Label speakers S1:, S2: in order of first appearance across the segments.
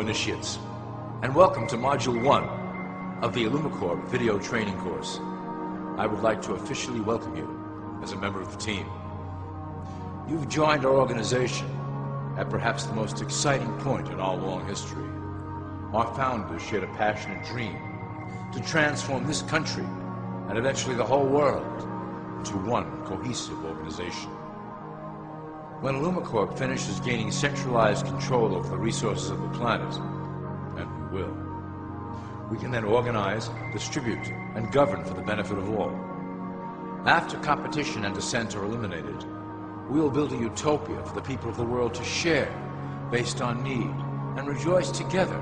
S1: initiates, and welcome to Module 1 of the ILLUMICORP video training course. I would like to officially welcome you as a member of the team. You've joined our organization at perhaps the most exciting point in our long history. Our founders shared a passionate dream to transform this country and eventually the whole world into one cohesive organization. When ILLUMICORP finishes gaining centralized control over the resources of the planet, and we will, we can then organize, distribute, and govern for the benefit of all. After competition and dissent are eliminated, we will build a utopia for the people of the world to share based on need and rejoice together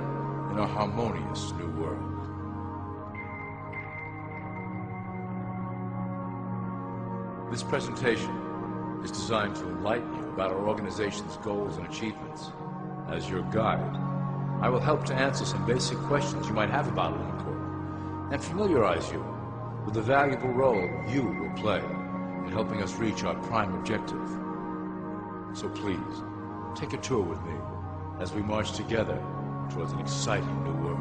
S1: in a harmonious new world. This presentation is designed to enlighten you about our organization's goals and achievements. As your guide, I will help to answer some basic questions you might have about ILLUMICORP and familiarize you with the valuable role you will play in helping us reach our prime objective. So please, take a tour with me as we march together towards an exciting new world.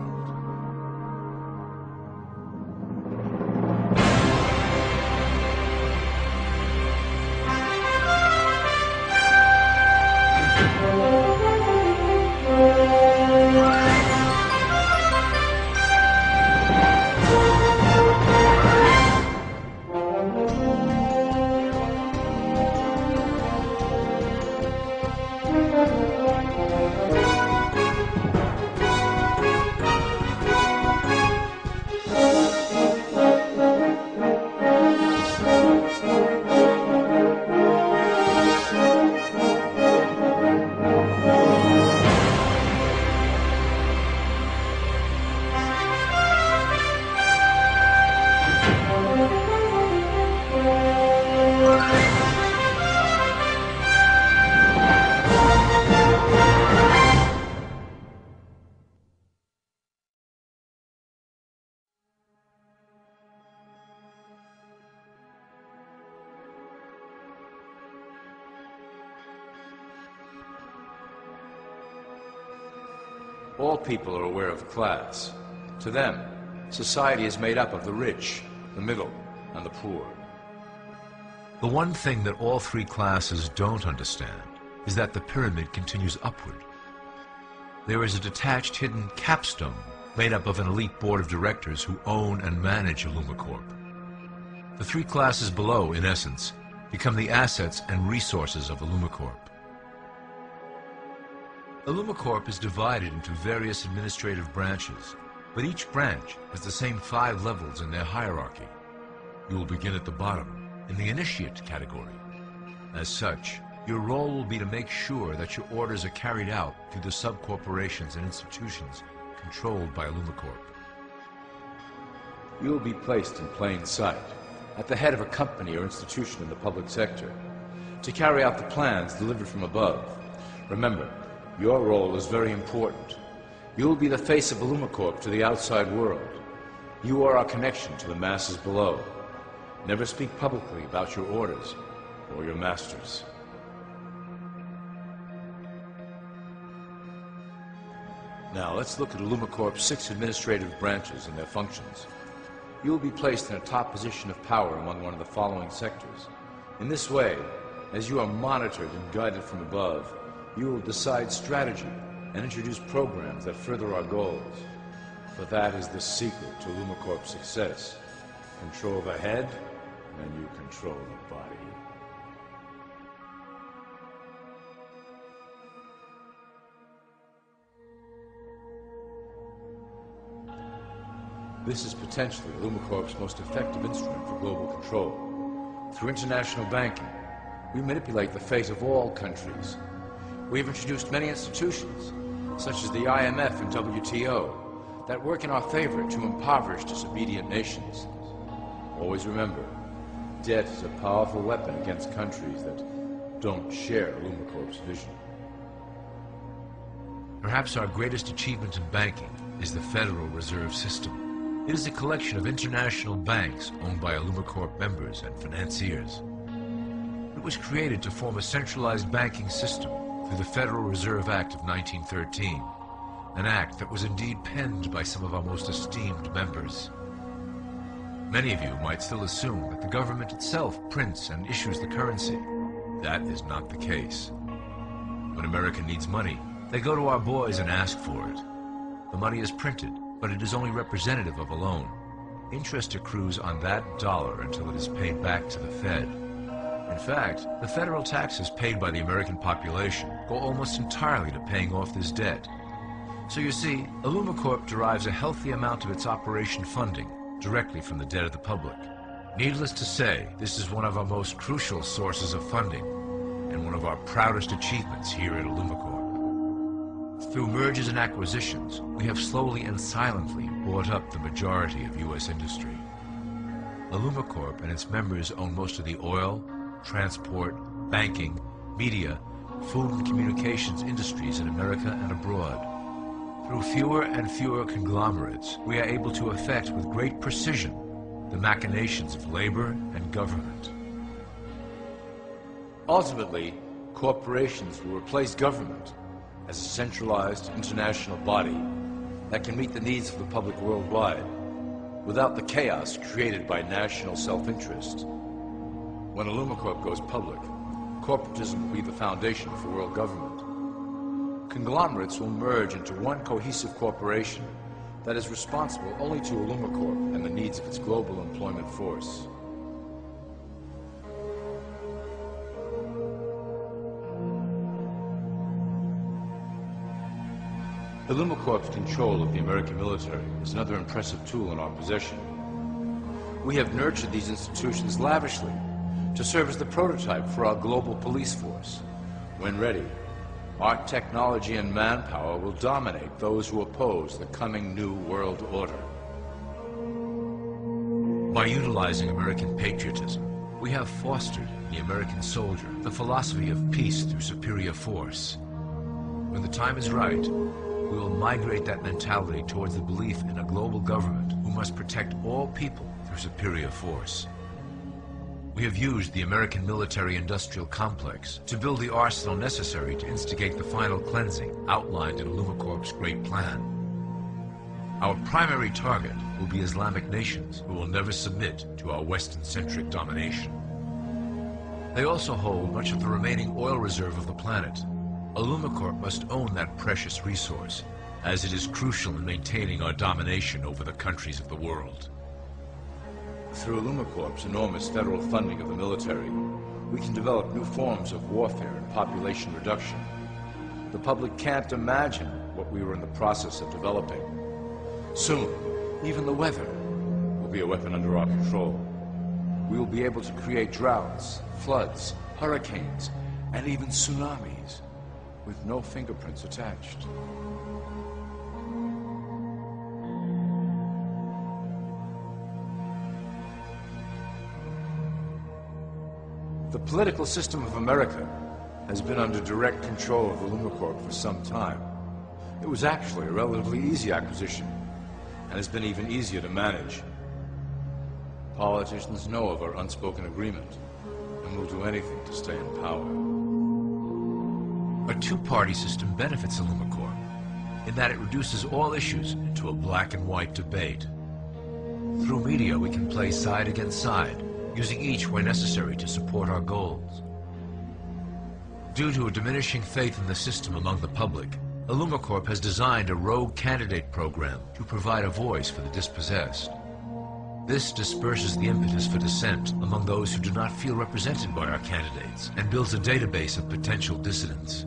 S1: All people are aware of class. To them, society is made up of the rich, the middle, and the poor.
S2: The one thing that all three classes don't understand is that the pyramid continues upward. There is a detached hidden capstone made up of an elite board of directors who own and manage ILLUMICORP. The three classes below, in essence, become the assets and resources of ILLUMICORP. ILLUMICORP is divided into various administrative branches, but each branch has the same 5 levels in their hierarchy. You will begin at the bottom, in the initiate category. As such, your role will be to make sure that your orders are carried out through the sub-corporations and institutions controlled by ILLUMICORP.
S1: You will be placed in plain sight, at the head of a company or institution in the public sector, to carry out the plans delivered from above. Remember, your role is very important. You will be the face of ILLUMICORP to the outside world. You are our connection to the masses below. Never speak publicly about your orders or your masters. Now let's look at ILLUMICORP's 6 administrative branches and their functions. You will be placed in a top position of power among one of the following sectors. In this way, as you are monitored and guided from above, you will decide strategy and introduce programs that further our goals. For that is the secret to ILLUMICORP's success. Control the head, and you control the body. This is potentially ILLUMICORP's most effective instrument for global control. Through international banking, we manipulate the fate of all countries. We have introduced many institutions, such as the IMF and WTO, that work in our favor to impoverish disobedient nations. Always remember, debt is a powerful weapon against countries that don't share ILLUMICORP's vision.
S2: Perhaps our greatest achievement in banking is the Federal Reserve System. It is a collection of international banks owned by ILLUMICORP members and financiers. It was created to form a centralized banking system through the Federal Reserve Act of 1913, an act that was indeed penned by some of our most esteemed members. Many of you might still assume that the government itself prints and issues the currency. That is not the case. When America needs money, they go to our boys and ask for it. The money is printed, but it is only representative of a loan. Interest accrues on that dollar until it is paid back to the Fed. In fact, the federal taxes paid by the American population go almost entirely to paying off this debt. So you see, ILLUMICORP derives a healthy amount of its operation funding directly from the debt of the public. Needless to say, this is one of our most crucial sources of funding and one of our proudest achievements here at ILLUMICORP. Through mergers and acquisitions, we have slowly and silently bought up the majority of U.S. industry. ILLUMICORP and its members own most of the oil, transport, banking, media, food and communications industries in America and abroad. Through fewer and fewer conglomerates, we are able to effect with great precision the machinations of labor and government.
S1: Ultimately, corporations will replace government as a centralized international body that can meet the needs of the public worldwide without the chaos created by national self-interest. When ILLUMICORP goes public, corporatism will be the foundation for world government. Conglomerates will merge into one cohesive corporation that is responsible only to ILLUMICORP and the needs of its global employment force. ILLUMICORP's control of the American military is another impressive tool in our possession. We have nurtured these institutions lavishly to serve as the prototype for our global police force. When ready, our technology and manpower will dominate those who oppose the coming new world order.
S2: By utilizing American patriotism, we have fostered in the American soldier the philosophy of peace through superior force. When the time is right, we will migrate that mentality towards the belief in a global government who must protect all people through superior force. We have used the American military-industrial complex to build the arsenal necessary to instigate the final cleansing outlined in ILLUMICORP's great plan. Our primary target will be Islamic nations who will never submit to our Western-centric domination. They also hold much of the remaining oil reserve of the planet. ILLUMICORP must own that precious resource, as it is crucial in maintaining our domination over the countries of the world.
S1: Through ILLUMICORP's enormous federal funding of the military, we can develop new forms of warfare and population reduction. The public can't imagine what we were in the process of developing. Soon, even the weather will be a weapon under our control. We will be able to create droughts, floods, hurricanes, and even tsunamis with no fingerprints attached. The political system of America has been under direct control of ILLUMICORP for some time. It was actually a relatively easy acquisition, and has been even easier to manage. Politicians know of our unspoken agreement, and will do anything to stay in power.
S2: A two-party system benefits ILLUMICORP in that it reduces all issues into a black and white debate. Through media, we can play side against side, using each where necessary to support our goals. Due to a diminishing faith in the system among the public, ILLUMICORP has designed a rogue candidate program to provide a voice for the dispossessed. This disperses the impetus for dissent among those who do not feel represented by our candidates and builds a database of potential dissidents.